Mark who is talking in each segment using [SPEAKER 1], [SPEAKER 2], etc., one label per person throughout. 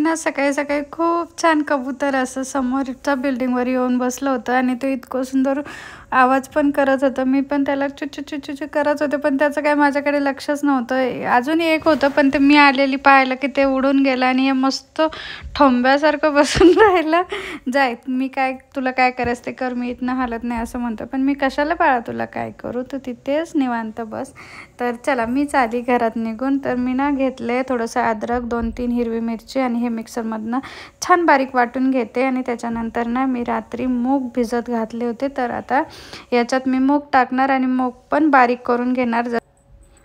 [SPEAKER 1] ना सकाळी सकाळी खूप छान कबूतर असं समोरच्या बिल्डिंगवर येऊन बसलं होतं आणि तो इतकं सुंदर आवाज पण करत होता. मी पण त्याला चुचू चुचू चुचू करत होते, पण त्याचं काय माझ्याकडे लक्षच नव्हतं. अजून एक होतं, पण ते मी आलेली पाहायला की ते उडून गेलं आणि हे मस्त ठोंब्यासारखं बसून राहिलं. जाय, मी काय तुला काय करायचं ते कर, मी इथनं हालत नाही असं म्हणतो. पण मी कशाला बाळा तुला काय करू, तू तिथेच निवांत बस. तर चला मीच आली घरात निघून. तर मी ना घेतले थोडंसं अद्रक, 2-3 हिरवी मिरची आणि हे मिक्सरमधनं छान बारीक वाटून घेते. आणि त्याच्यानंतर ना मी रात्री मूग भिजत घातले होते, तर आता याच्यात मी मूग टाकणार आणि मूग पण बारीक करून घेणार.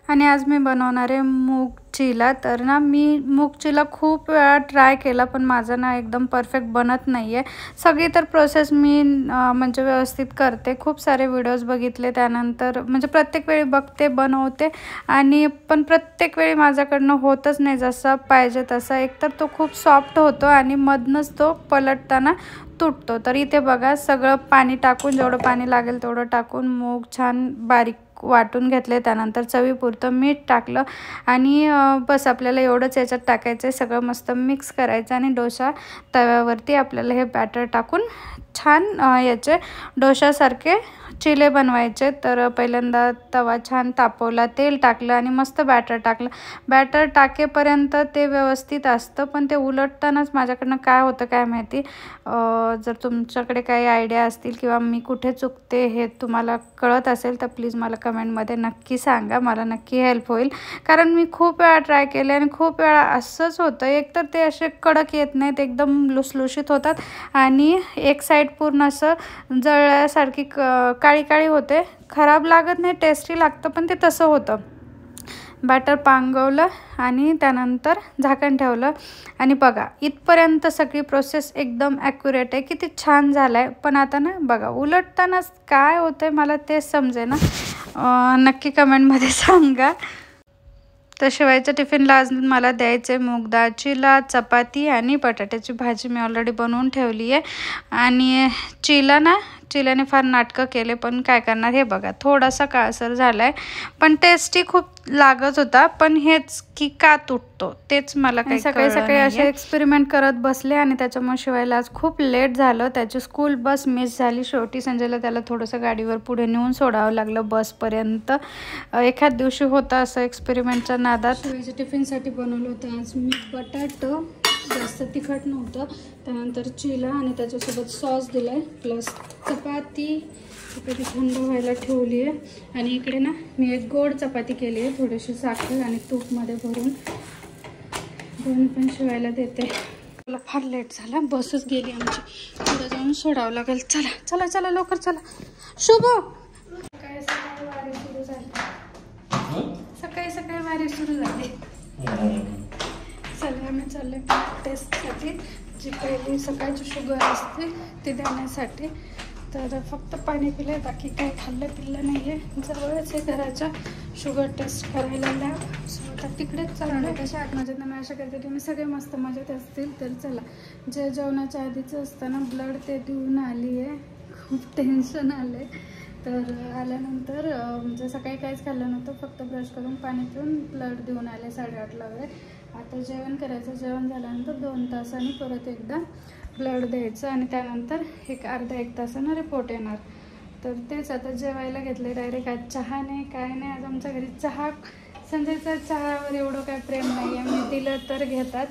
[SPEAKER 1] आणि आज मी बनवणार आहे मूग चिला. तर ना मी मूग चिला खूप वेळा ट्राय केला, पण माझं ना एकदम परफेक्ट बनत नाही आहे. सगळी तर प्रोसेस मी म्हणजे व्यवस्थित करते, खूप सारे व्हिडिओज बघितले, त्यानंतर म्हणजे प्रत्येक वेळी बघते, बनवते, आणि पण प्रत्येक वेळी माझ्याकडनं होतच नाही जसं पाहिजे तसं. एकतर तो खूप सॉफ्ट होतो आणि मधनंच तो पलटताना तुटतो. तर इथे बघा सगळं पाणी टाकून, जेवढं पाणी लागेल तेवढं टाकून मूग छान बारीक वाटून घेतले. त्यानंतर चवीपुरतं मीठ टाकलं आणि बस आपल्याला एवढंच याच्यात टाकायचं आहे. सगळं मस्त मिक्स करायचं आणि डोसा तव्यावरती आपल्याला हे बॅटर टाकून छान याचे डोशासारखे चिले बनवायचे. तर पहिल्यांदा तवा छान तापवला, तेल टाकलं आणि मस्त बॅटर टाकलं. बॅटर टाकेपर्यंत ते व्यवस्थित असतं, पण ते उलटतानाच माझ्याकडनं काय होतं काय माहिती. जर तुमच्याकडे काही आयडिया असतील किंवा मी कुठे चुकते हे तुम्हाला कळत असेल तर प्लीज मला कमेंटमध्ये नक्की सांगा, मला नक्की हेल्प होईल. कारण मी खूप वेळा ट्राय केले आणि खूप वेळा असंच होतं. एकतर ते असे कडक येत नाहीत, एकदम लुसलुशीत होतात आणि एक साईड पूर्ण असं जळल्यासारखी काळी काळी होते. खराब लागत नाही, टेस्टी लागतं, पण ते तसं होतं. बॅटर पांगवलं आणि त्यानंतर झाकण ठेवलं आणि बघा इथपर्यंत सगळी प्रोसेस एकदम ॲक्युरेट आहे, किती छान झालं आहे. पण आता ना बघा उलटतानाच काय होतं आहे मला तेच समजेना. नक्की कमेंटमध्ये सांगा. तर शिवायच्या टिफिनला आज मला द्यायचं आहे मूग डाळ चिला, चपाती आणि बटाट्याची भाजी मी ऑलरेडी बनवून ठेवली आहे. आणि चिल्याने फार नाटकं केले, पण काय करणार. हे बघा थोडासा काळसर झाला आहे, पण टेस्टी खूप लागत होता. पण हेच की का तुटतो तेच मला काही सकाळी सकाळी असे एक्सपेरिमेंट करत बसले आणि त्याच्यामुळे शिवायला आज खूप लेट झालं. त्याची स्कूल बस मिस झाली शेवटी. संजयला त्याला थोडंसं गाडीवर पुढे नेऊन सोडावं लागलं बसपर्यंत. एखाद दिवशी होतं असं एक्सपेरिमेंटच्या नादात. शिवायच्या टिफिनसाठी बनवलं होतं आज मी बटाटं, जास्त तिखट नव्हतं. त्यानंतर चिला आणि त्याच्यासोबत सॉस दिला आहे, प्लस चपाती इकडे थंड व्हायला ठेवली आहे. आणि इकडे ना मी एक गोड चपाती केली आहे, थोडीशी साखर आणि तूपमध्ये भरून दोन पण शिवायला देते. मला फार लेट झाला, बसच गेली आमची, पुढे जाऊन सोडावं लागेल. चला चला चला लवकर चला. शुभ सकाळी सकाळी वारी सुरू झाली, सकाळी सकाळी वारी सुरू झाली. चला आम्ही चालले टेस्टसाठी, जी पहिली सकाळची शुगर असते ती देण्यासाठी. तर फक्त पाणी पिलं, बाकी काही खाल्लं पिल्लं नाही आहे. जवळच आहे घराच्या शुगर टेस्ट करायला लॅब, सो आता तिकडेच चाललं. कशा आत मजेत ना, मी आशा करते तुम्ही सगळे मस्त मजेत असतील. तर चला, जे जेवणाच्या आधीचं असताना ब्लड ते देऊन आली आहे, खूप टेन्शन आलं आहे. तर आल्यानंतर म्हणजे सकाळी काहीच खाल्लं नव्हतं, फक्त ब्रश करून पाणी पिऊन ब्लड देऊन आले 8:30ला वगैरे. आता जेवण करायचं, जेवण झाल्यानंतर 2 तासांनी परत एकदा ब्लड द्यायचं आणि त्यानंतर एक अर्धा 1 तासानं रिपोर्ट येणार. तर तेच आता जेवायला घेतले डायरेक्ट. आज चहा नाही काय नाही, आज आमच्या घरी चहा, संजयचा चहावर एवढं काय प्रेम नाही आहे. मी दिलं तर घेतात,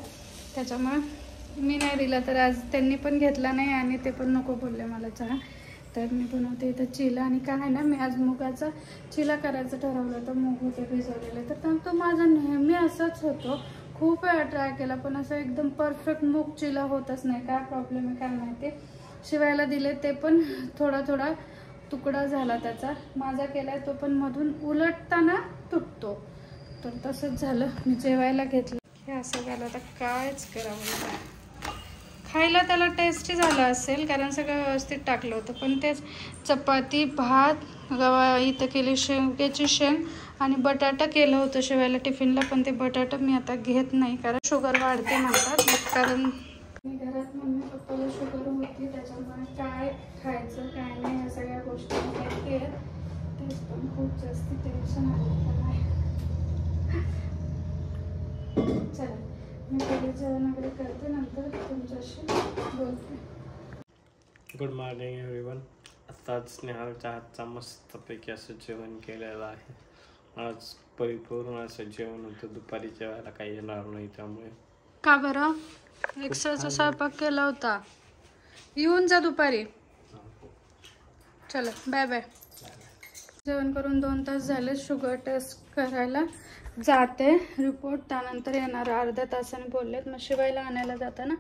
[SPEAKER 1] त्याच्यामुळं मी नाही दिलं तर आज त्यांनी पण घेतला नाही आणि ते पण नको बोलले मला चहा. तर मी बनवते इथं चिला. आणि काय ना, मी आज मुगाचा चिला करायचं ठरवलं होतं, मूग होते भिजवलेले. तर तो माझा नेहमी असंच होतो, खूप वेळा ट्राय केला पण असं एकदम परफेक्ट मूग चिला होतच नाही. काय प्रॉब्लेम आहे काय माहिती. शिवायला दिले ते पण थोडा थोडा तुकडा झाला त्याचा. माझा केलाय तो पण मधून उलटताना तुटतो. तर तसंच झालं. मी जेवायला घेतलं, हे असं झालं. आता कायच करावं. खायला त्याला टेस्टी झालं असेल कारण सगळं व्यवस्थित टाकलं होतं, पण तेच चपाती, भात, इथं केली शेवग्याची शेंग आणि बटाटा केलं होतं शिवायला टिफिनला. पण ते बटाटा मी आता घेत नाही कारण शुगर वाढते म्हणतात. कारण मी घरात मम्मी पप्पाला शुगर होती, त्याच्यामुळे काय खायचं काय नाही ह्या सगळ्या गोष्टी माहिती आहेत. तेच पण खूप जास्त टेन्शन आलं. चला मी पहिले जेवण वगैरे करते, नंतर तुमच्याशी बोलते.
[SPEAKER 2] Good morning everyone. आत्ताच स्नेहाच्या हातचा मस्तपैकी असं जेवण केलेलं आहे. आज परिपूर्ण असं जेवण होतं. दुपारी जेवायला काही येणार नाही त्यामुळे.
[SPEAKER 1] का बरं? एक्स्ट्राचा स्वयंपाक केला होता. येऊन जा दुपारी. चला बाय बाय. जेवण करून 2 तास झाले. शुगर टेस्ट करायला जाते. रिपोर्ट त्यानंतर येणार. अर्ध्या तासाने बोललेत. मग शिवायला आणायला जाताना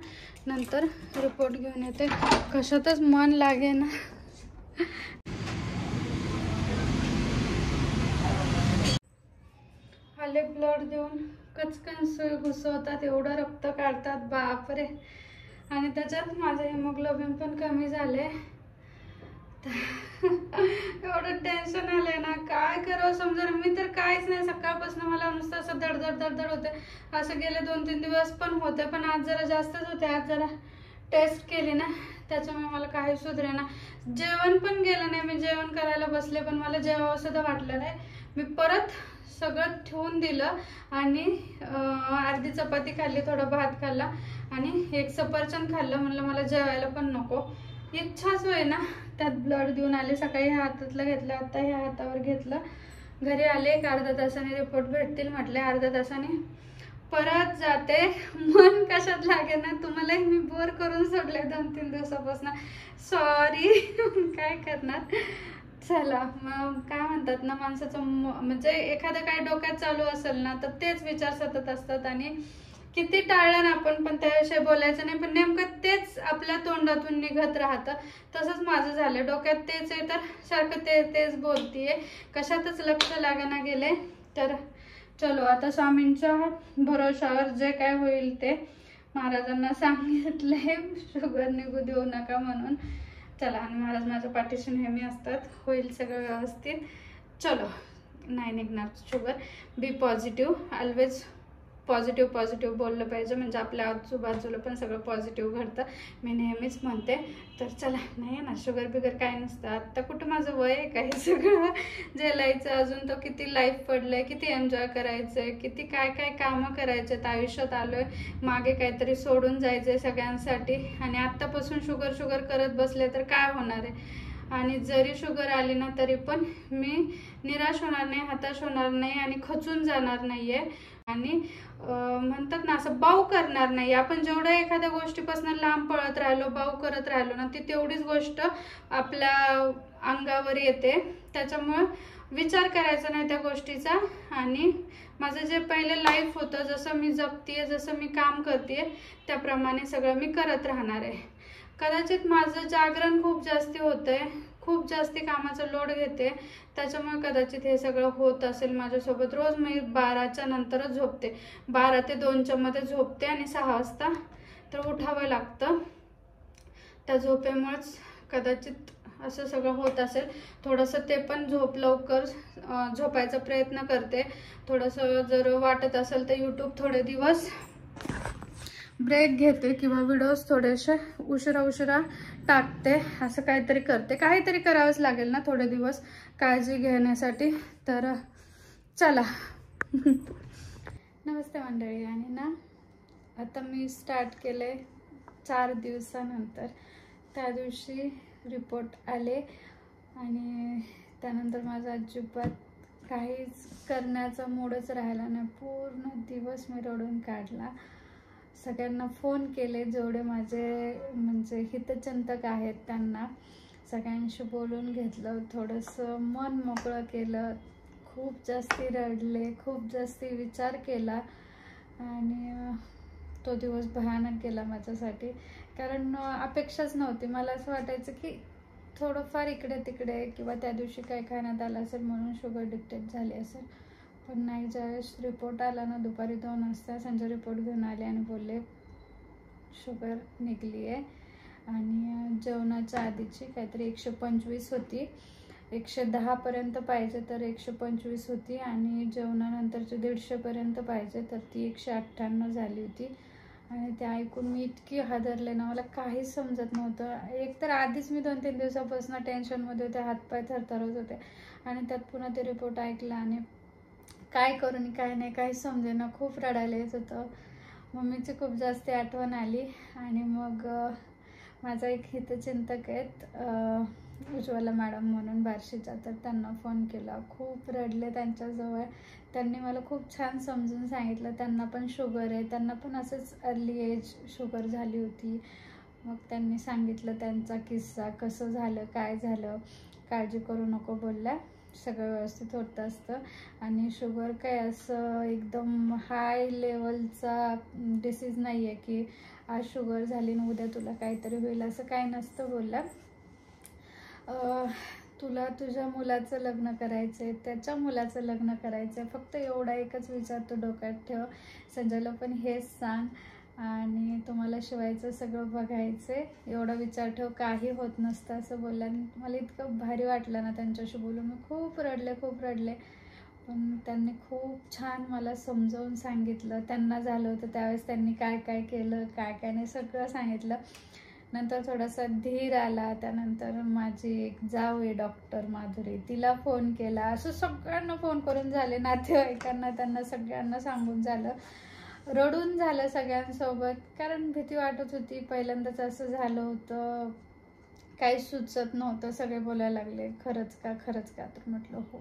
[SPEAKER 1] नंतर रिपोर्ट घेऊन येते. कशातच मन लागे ना. आले ब्लड देऊन कचकन घुसवतात. एवढं रक्त काढतात बापरे. आणि त्याच्यात माझं हिमोग्लोबिन पण कमी झाले. एवढं टेन्शन आलंय ना, काय करावं समजा. मी तर काहीच नाही. सकाळपासून मला नुसतं असं धडधड धडधड होते. असं गेले 2-3 दिवस पण होते, पण आज जरा जास्तच होते. आज जरा टेस्ट केली ना, त्याच्यामुळे मला काही सुधरे ना. जेवण पण गेलं नाही. मी जेवण करायला बसले पण मला जेवावं सुद्धा वाटलं नाही. मी परत सगळं ठेवून दिलं आणि अर्धी चपाती खाल्ली, थोडा भात खाल्ला आणि एक सफरचंद खाल्लं. म्हणलं मला जेवायला पण नको. इच्छाच होय ना. त्यात ब्लड देऊन आले. सकाळी ह्या हातातलं घेतलं, आता ह्या हातावर घेतलं. घरी आले. एक अर्ध्या तासाने रिपोर्ट भेटतील म्हटले. अर्ध्या तासाने परत जाते. मन कशात लागे ना. तुम्हालाही मी बोर करून सोडले 2-3 दिवसापासून. सॉरी. काय करणार. चला मग काय म्हणतात ना, माणसाचं म्हणजे एखादं काय डोक्यात चालू असेल ना तर तेच विचार सतत असतात. आणि किती टाळलं ना आपण पण त्याविषयी बोलायचं नाही, पण नेमकं तेच आपल्या तोंडातून निघत राहतं. तसंच माझं झालं. डोक्यात तेच आहे तर सारखं तेच बोलतीये. कशातच लक्ष लागना गेले. तर चलो आता स्वामींच्या भरोशावर जे काय होईल ते. महाराजांना सांगितलंय शुगर निघू देऊ नका म्हणून. चला. आणि महाराज माझ्या पाठीशी नेहमी असतात. होईल सगळं व्यवस्थित. चलो. नाही निघणार शुगर. बी पॉझिटिव्ह. ऑलवेज पॉझिटिव्ह बोललं पाहिजे, म्हणजे आपल्या आजूबाजूला पण सगळं पॉझिटिव्ह घडतं. मी नेहमीच म्हणते. तर चला. नाही ना शुगर बिगर काय नसतं. आत्ता कुठं माझं वय आहे काही सगळं झेलायचं. अजून तो किती लाईफ पडलंय, किती एन्जॉय करायचंय, किती काय काय कामं करायचेत. आयुष्यात आलोय, मागे काहीतरी सोडून जायचंय सगळ्यांसाठी. आणि आत्तापासून शुगर करत बसले तर काय होणार आहे. आणि जरी शुगर आली ना तरी पण मी निराश होणार नाही, हताश होणार नाही आणि खचून जाणार नाहीये. आणि म्हणतात ना असं बाऊ करणार नाही. आपण जेवढं एखाद्या गोष्टीपासून लांब पळत राहिलो, बाऊ करत राहिलो ना, ती तेवढीच गोष्ट आपल्या अंगावर येते. त्याच्यामुळं विचार करायचा नाही त्या गोष्टीचा. आणि माझं जे पहिले लाईफ होतं, जसं मी जगतीये, जसं मी काम करते त्याप्रमाणे सगळं मी करत राहणार आहे. कदाचित माझं जागरण खूप जास्ती होतंय, खूप जास्ती कामाचा लोड घेते, त्याच्यामुळे कदाचित हे सगळं होत असेल माझ्यासोबत. रोज मी 12च्या नंतरच झोपते. 12 ते 2च्या मध्ये झोपते आणि 6 वाजता तर उठावं लागतं. त्या झोपेमुळेच कदाचित असं सगळं होत असेल. थोडंसं ते पण लवकर झोपायचा प्रयत्न करते. थोडंसं जर वाटत असेल तर यूट्यूब थोडे दिवस ब्रेक घेते किंवा व्हिडिओज थोडेसे उशिरा टाकते. असं काहीतरी करते. काहीतरी करावंच लागेल ना थोडे दिवस काळजी घेण्यासाठी. तर चला. नमस्ते मंडळी. आणि ना आता मी स्टार्ट केले 4 दिवसानंतर. त्या दिवशी रिपोर्ट आले आणि त्यानंतर माझा अजिबात काहीच करण्याचा मूडच राहिला नाही. पूर्ण दिवस मी रडून काढला. सगळ्यांना फोन केले, जेवढे माझे म्हणजे हितचिंतक आहेत त्यांना सगळ्यांशी बोलून घेतलं. थोडंसं मन मोकळं केलं. खूप जास्ती रडले, खूप जास्ती विचार केला. आणि तो दिवस भयानक गेला माझ्यासाठी. कारण अपेक्षाच नव्हती. मला असं वाटायचं की थोडंफार इकडे तिकडे किंवा त्या दिवशी काय खाण्यात आलं असेल म्हणून शुगर डिटेक्ट झाली असेल. पण नाही. ज्यावेळेस रिपोर्ट आला ना दुपारी 2 वाजता संजय रिपोर्ट घेऊन आले आणि बोलले शुगर निघली आहे. आणि जेवणाच्या आधीची काहीतरी 125 होती, 110 पर्यंत पाहिजे तर 125 होती. आणि जेवणानंतरची 150 पर्यंत पाहिजे तर ती 198 झाली होती. आणि ते ऐकून मी इतकी हादरले ना, मला काहीच समजत नव्हतं. एक तर आधीच मी 2-3 दिवसापासून टेन्शनमध्ये होते, हातपाय थरथरत होते आणि त्यात पुन्हा ते रिपोर्ट ऐकला आणि काय करून काय नाही काही समजेना. खूप रडायला येत होतं. मम्मीची खूप जास्त आठवण आली आणि मग माझा एक हितचिंतक आहेत उज्ज्वला मॅडम म्हणून बार्शीच्या, तर त्यांना फोन केला. खूप रडले त्यांच्याजवळ. त्यांनी मला खूप छान समजून सांगितलं. त्यांना पण शुगर आहे, त्यांना पण असंच अर्ली एज शुगर झाली होती. मग त्यांनी सांगितलं त्यांचा किस्सा, कसं झालं, काय झालं. काळजी करू नको बोलल्या, सगळं व्यवस्थित होत असतं. आणि शुगर काय असं एकदम हाय लेवलचा डिसीज नाही आहे की आज शुगर झाली ना उद्या तुला काहीतरी होईल, असं काही नसतं बोलल्या. तुला तुझ्या मुलाचं लग्न करायचं आहे, त्याच्या मुलाचं लग्न करायचं आहे, फक्त एवढा एकच विचार तू डोक्यात ठेव. संजयला पण हेच सांग आणि तुम्हाला शिवायचं सगळं बघायचं आहे, एवढा विचार ठेव, काही होत नसतं असं बोलल्या. मला इतकं भारी वाटलं ना त्यांच्याशी बोलून. मी खूप रडले. पण त्यांनी खूप छान मला समजावून सांगितलं. त्यांना झालं होतं त्यावेळेस त्यांनी काय काय केलं, काय काय नाही, सगळं सांगितलं. नंतर थोडासा धीर आला. त्यानंतर माझी एक जाऊ आहे डॉक्टर माधुरी, तिला फोन केला. असं सगळ्यांना फोन करून झाले, नातेवाईकांना, त्यांना सगळ्यांना सांगून झालं. रडून झालं सगळ्यांसोबत, कारण भीती वाटत होती. पहिल्यांदाच असं झालं होतं, काही सुचत नव्हतं. सगळे बोलायला लागले खरंच का. तर म्हटलं हो.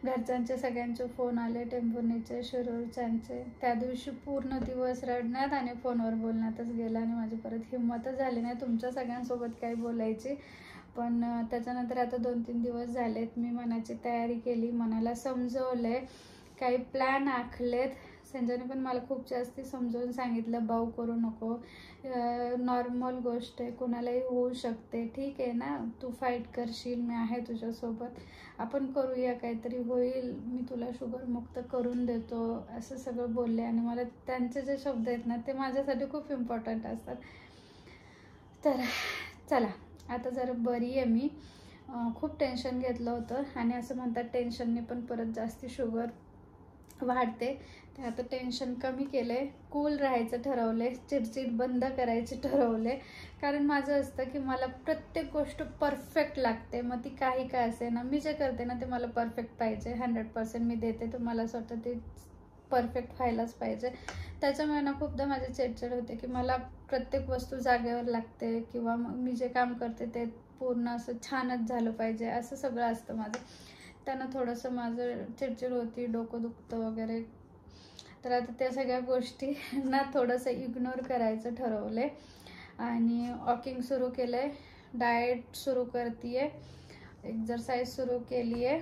[SPEAKER 1] घरच्यांचे सगळ्यांचे फोन आले, टेंभुर्णीचे, शिरूरच्यांचे. त्या दिवशी पूर्ण दिवस रडण्यात आणि फोनवर बोलण्यातच गेला आणि माझी परत हिंमतच झाली नाही तुमच्या सगळ्यांसोबत काही बोलायची. पण त्याच्यानंतर आता 2-3 दिवस झालेत, मी मनाची तयारी केली, मनाला समजवलंय, काही प्लॅन आखलेत. संजयने पण मला खूप जास्त समजावून सांगितलं, भाऊ करू नको, नॉर्मल गोष्ट आहे, कोणालाही होऊ शकते, ठीक आहे ना, तू फाईट करशील, मी आहे तुझ्यासोबत, आपण करूया, काहीतरी होईल, मी तुला शुगर मुक्त करून देतो, असं सगळं बोलले. आणि मला त्यांचे जे शब्द आहेत ना ते माझ्यासाठी खूप इम्पॉर्टंट असतात. तर चला, आता जरा बरी आहे मी. खूप टेन्शन घेतलं होतं आणि असं म्हणतात टेन्शनने पण परत जास्ती शुगर वाढते. ते आता टेन्शन कमी केलंय, कूल राहायचं ठरवले, चिडचिड बंद करायची ठरवले. कारण माझं असतं की मला प्रत्येक गोष्ट परफेक्ट लागते, मग ती काही काय असे ना, मी जे करते ना ते मला परफेक्ट पाहिजे, 100% मी देते, तर मला असं वाटतं ते परफेक्ट व्हायलाच पाहिजे. त्याच्यामुळे ना खूपदा माझी चिडचिड होते की मला प्रत्येक वस्तू जागेवर लागते, किंवा मग मी जे काम करते ते पूर्ण असं छानच झालं पाहिजे, असं सगळं असतं माझं. त्यानं थोडंसं माझं चिडचिड होती, डोकं दुखतं वगैरे. तर आता त्या सगळ्या गोष्टी ना थोडंसं इग्नोर करायचं ठरवले आणि वॉकिंग सुरू केलं आहे, डाएट सुरू करते आहे, एक्झरसाइज सुरू केली आहे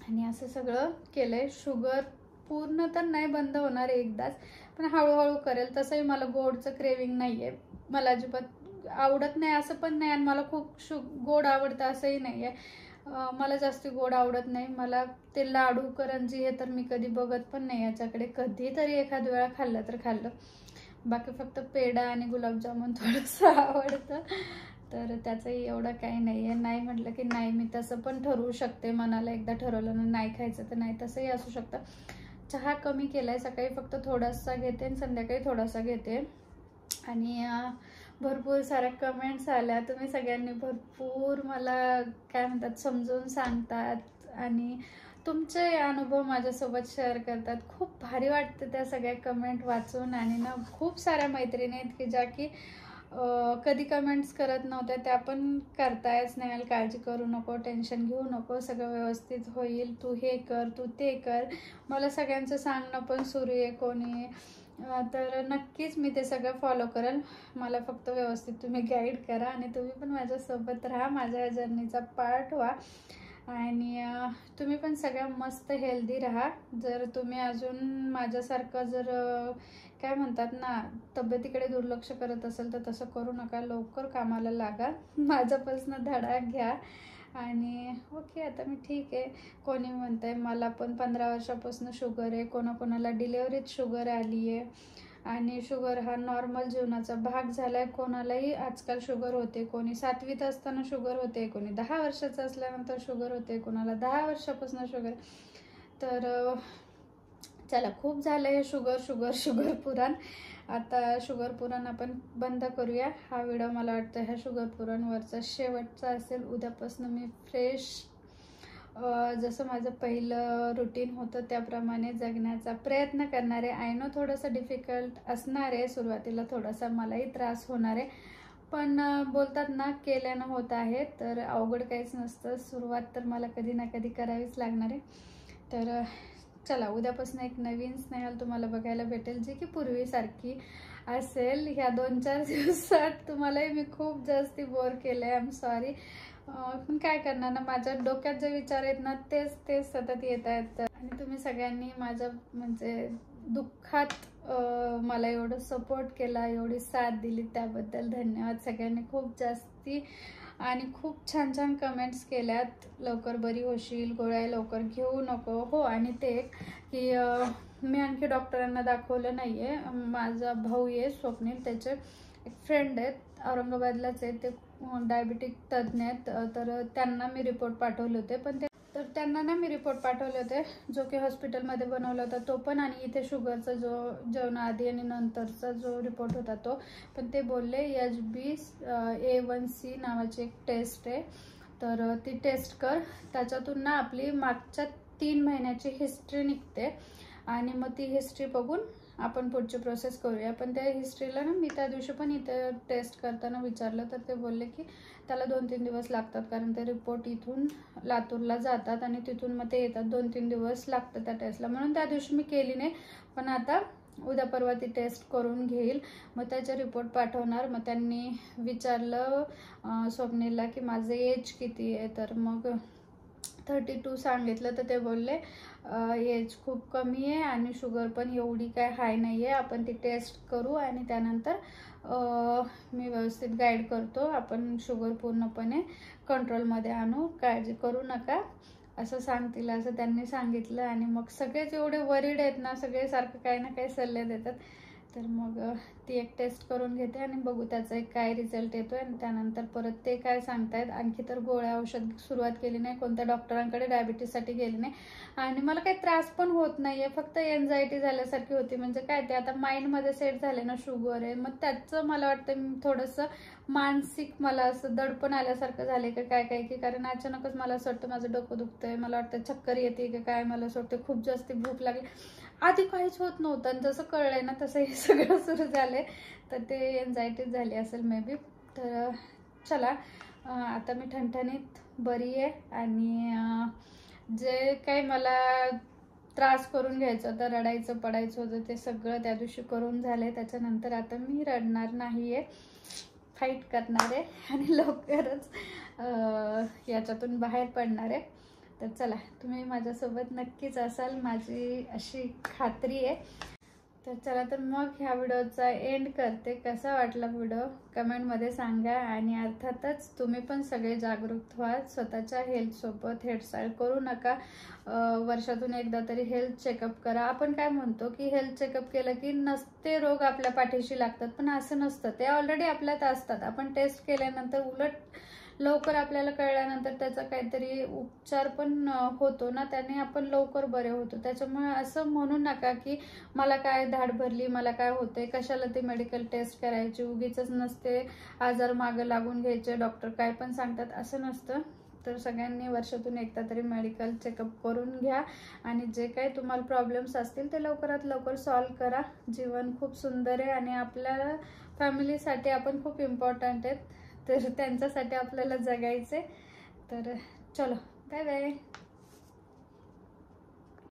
[SPEAKER 1] आणि असं सगळं केलं आहे. शुगर पूर्ण तर नाही बंद होणार एकदाच, पण हळूहळू करेल. तसंही मला गोडचं क्रेविंग नाही आहे, मला अजिबात आवडत नाही असं पण नाही, आणि मला खूप गोड आवडतं असंही नाही आहे. मला जास्त गोड आवडत नाही. मला ते लाडू, करंजी हे तर मी कधी बघत पण नाही याच्याकडे, कधीतरी एखाद वेळा खाल्लं तर खाल्लं, बाकी फक्त पेढा आणि गुलाबजामुन थोडंसं आवडतं. तर त्याचंही एवढं काही नाही आहे. नाही म्हटलं की नाही, मी तसं पण ठरवू शकते, मनाला एकदा ठरवलं ना नाही खायचं तर नाही, तसंही असू शकतं. चहा कमी केलाय, सकाळी फक्त थोडासा घेते आणि संध्याकाळी थोडासा घेते. आणि भरपूर साऱ्या कमेंट्स आल्या, तुम्ही सगळ्यांनी भरपूर मला काय म्हणतात समजून सांगतात आणि तुमचे अनुभव माझ्यासोबत शेअर करतात. खूप भारी वाटतं त्या सगळ्या कमेंट वाचून. आणि ना खूप साऱ्या मैत्रिणी आहेत की ज्या की कधी कमेंट्स करत नव्हत्या, त्या पण करतायच. नाही, काळजी करू नको, टेन्शन घेऊ नको, सगळं व्यवस्थित होईल, तू हे कर, तू ते कर. मला सगळ्यांचं सांगणं पण सुरू आहे कोणी, तर नक्कीच मी ते सगळं फॉलो करेल. मला फक्त व्यवस्थित तुम्ही गाईड करा आणि तुम्ही पण माझ्यासोबत राहा, माझ्या जर्नीचा पार्ट व्हा. आणि तुम्ही पण सगळ्या मस्त हेल्दी राहा. जर तुम्ही अजून माझ्यासारखं जर काय म्हणतात ना तब्येतीकडे दुर्लक्ष करत असेल तर तसं करू नका, लवकर कामाला लागा, माझ्यापासून धडा घ्या. आणि ओके, आता मी ठीक आहे. कोणी म्हणतंय मला पण 15 वर्षापासून शुगर आहे, कोणाकोणाला डिलेवरीत शुगर आली आहे, आणि शुगर हा नॉर्मल जीवनाचा भाग झाला आहे. कोणालाही आजकाल शुगर होते, कोणी 7वीत असताना शुगर होते, कोणी 10 वर्षाचं असल्यानंतर शुगर होते, कोणाला 10 वर्षापासून शुगर. तर चला, खूप झालं हे शुगर पुराण. आता शुगर पुराण आपण बंद करूया. हा व्हिडिओ मला वाटतं ह्या शुगर पुराणवरचा शेवटचा असेल. उद्यापासून मी फ्रेश जसं माझं पहिलं रुटीन होतं त्याप्रमाणे जगण्याचा प्रयत्न करणार आहे. आय नो थोडंसं डिफिकल्ट असणार आहे, सुरुवातीला थोडासा मलाही त्रास होणार आहे, पण बोलतात ना केल्यानं होत आहे, तर अवघड काहीच नसतं. सुरुवात तर मला कधी ना कधी करावीच लागणार आहे. तर चला, उद्यापासून एक नवीन स्नेहल तुम्हाला बघायला भेटेल, जी की पूर्वीसारखी असेल. ह्या 2-4 दिवसात तुम्हालाही मी खूप जास्ती बोर केलं आहे, आय एम सॉरी. पण काय करणार ना, माझ्या डोक्यात जे विचार आहेत ना तेच सतत येत आहेत. आणि तुम्ही सगळ्यांनी माझ्या म्हणजे दुःखात मला एवढं सपोर्ट केला, एवढी साथ दिली, त्याबद्दल धन्यवाद सगळ्यांनी खूप जास्ती. आणि खूप छान छान कमेंट्स केल्यात, लवकर बरी होशील, गोळ्या लवकर घेऊ नको. हो, आणि ते की मी आणखी डॉक्टरांना दाखवलं नाही आहे. माझा भाऊ आहे स्वप्नील, त्याचे एक फ्रेंड आहेत औरंगाबादलाच आहेत, ते डायबिटिक तज्ज्ञ आहेत. तर त्यांना मी रिपोर्ट पाठवले होते, जो की हॉस्पिटलमध्ये बनवला होता तो पण, आणि इथे शुगरचा जो जेवणाआधी आणि नंतरचा जो रिपोर्ट होता तो पण. ते बोलले HbA1c नावाची एक टेस्ट आहे, तर ती टेस्ट कर, त्याच्यातून ना आपली मागच्या 3 महिन्याची हिस्ट्री निघते, आणि मग ती हिस्ट्री बघून आपण पुढची प्रोसेस करूया. पण त्या हिस्ट्रीला ना मी त्या दिवशी पण इथे टेस्ट करताना विचारलं, तर ते बोलले की त्याला 2-3 दिवस लागतात, कारण ते रिपोर्ट इथून लातूरला जातात आणि तिथून मग ते येतात. 2-3 दिवस लागतात त्या टेस्टला, म्हणून त्या दिवशी मी केली नाही. पण आता उद्या परवा ती टेस्ट करून घेईल, मग त्याचे रिपोर्ट पाठवणार. मग त्यांनी विचारलं स्वप्नीलला की माझं एज किती आहे, तर मग 32 सांगितलं. तर ते बोलले एज खूप कमी आहे आणि शुगर पण एवढी काय हाय नाही आहे, आपण ती टेस्ट करू आणि त्यानंतर मी व्यवस्थित गाईड करतो, आपण शुगर पूर्णपणे कंट्रोलमध्ये आणू, काळजी करू नका असं सांगतील, असं त्यांनी सांगितलं. आणि मग सगळेच एवढे वरीड आहेत ना, सगळे सारखं काही ना काही सल्ले देतात. तर मग ती एक टेस्ट करून घेते आणि बघू त्याचा एक काय रिझल्ट येतो आहे, आणि त्यानंतर परत ते काय सांगतायत. आणखी तर गोळ्या औषध सुरुवात केली नाही, कोणत्या डॉक्टरांकडे डायबिटीससाठी गेली नाही, आणि मला काही त्रास पण होत नाही आहे, फक्त एन्झायटी झाल्यासारखी होती. म्हणजे काय ते आता माइंडमध्ये सेट झाले ना शुगर आहे, मग त्याचं मला वाटतं थोडंसं मानसिक मला असं दडपण आल्यासारखं झाले का काय की, कारण अचानकच मला असं वाटतं माझं डोकं दुखतंय, मला वाटतं चक्कर येते की काय, मला असं वाटतं खूप जास्त भूक लागली. आधी काहीच होत नव्हतं, आणि जसं कळलंय ना तसं हे सगळं सुरू झालंय, तर ते एन्झायटी झाली असेल मे बी. तर चला, आता मी ठणठणीत बरी आहे, आणि जे काही मला त्रास करून घ्यायचं होतं, रडायचं पडायचं होतं, ते सगळं त्या दिवशी करून झालंय. त्याच्यानंतर आता मी रडणार नाही आहे, फाईट करणार आहे आणि लवकरच याच्यातून बाहेर पडणार आहे. तर चला, तुम्ही माझ्यासोबत नक्कीच असाल, माझी अशी खात्री आहे. तर चला, तर मग ह्या व्हिडिओचा एंड करते. कसा वाटला व्हिडिओ कमेंटमध्ये सांगा, आणि अर्थातच तुम्ही पण सगळे जागरूक व्हा, स्वतःच्या हेल्थसोबत हेळसाळ करू नका. वर्षातून एकदा तरी हेल्थ चेकअप करा. आपण काय म्हणतो की हेल्थ चेकअप केलं की नसते रोग आपल्या पाठीशी लागतात, पण असं नसतं, ते ऑलरेडी आपल्यात असतात. आपण टेस्ट केल्यानंतर उलट लवकर आपल्याला कळल्यानंतर त्याचा काहीतरी उपचार पण होतो ना, त्याने आपण लवकर बरे होतो. त्याच्यामुळे असं म्हणू नका की मला काय धाड भरली, मला काय होते, कशाला ते मेडिकल टेस्ट करायची, उगीच नसते आजार मागं लागून घ्यायचे, डॉक्टर काय पण सांगतात, असं नसतं. तर सगळ्यांनी वर्षातून एकदा तरी मेडिकल चेकअप करून घ्या, आणि जे काही तुम्हाला प्रॉब्लेम्स असतील ते लवकरात लवकर सॉल्व्ह करा. जीवन खूप सुंदर आहे, आणि आपल्या फॅमिलीसाठी आपण खूप इम्पॉर्टंट आहेत, तर त्यांच्यासाठी आपल्याला जगायचे. तर चलो, बाय बाय.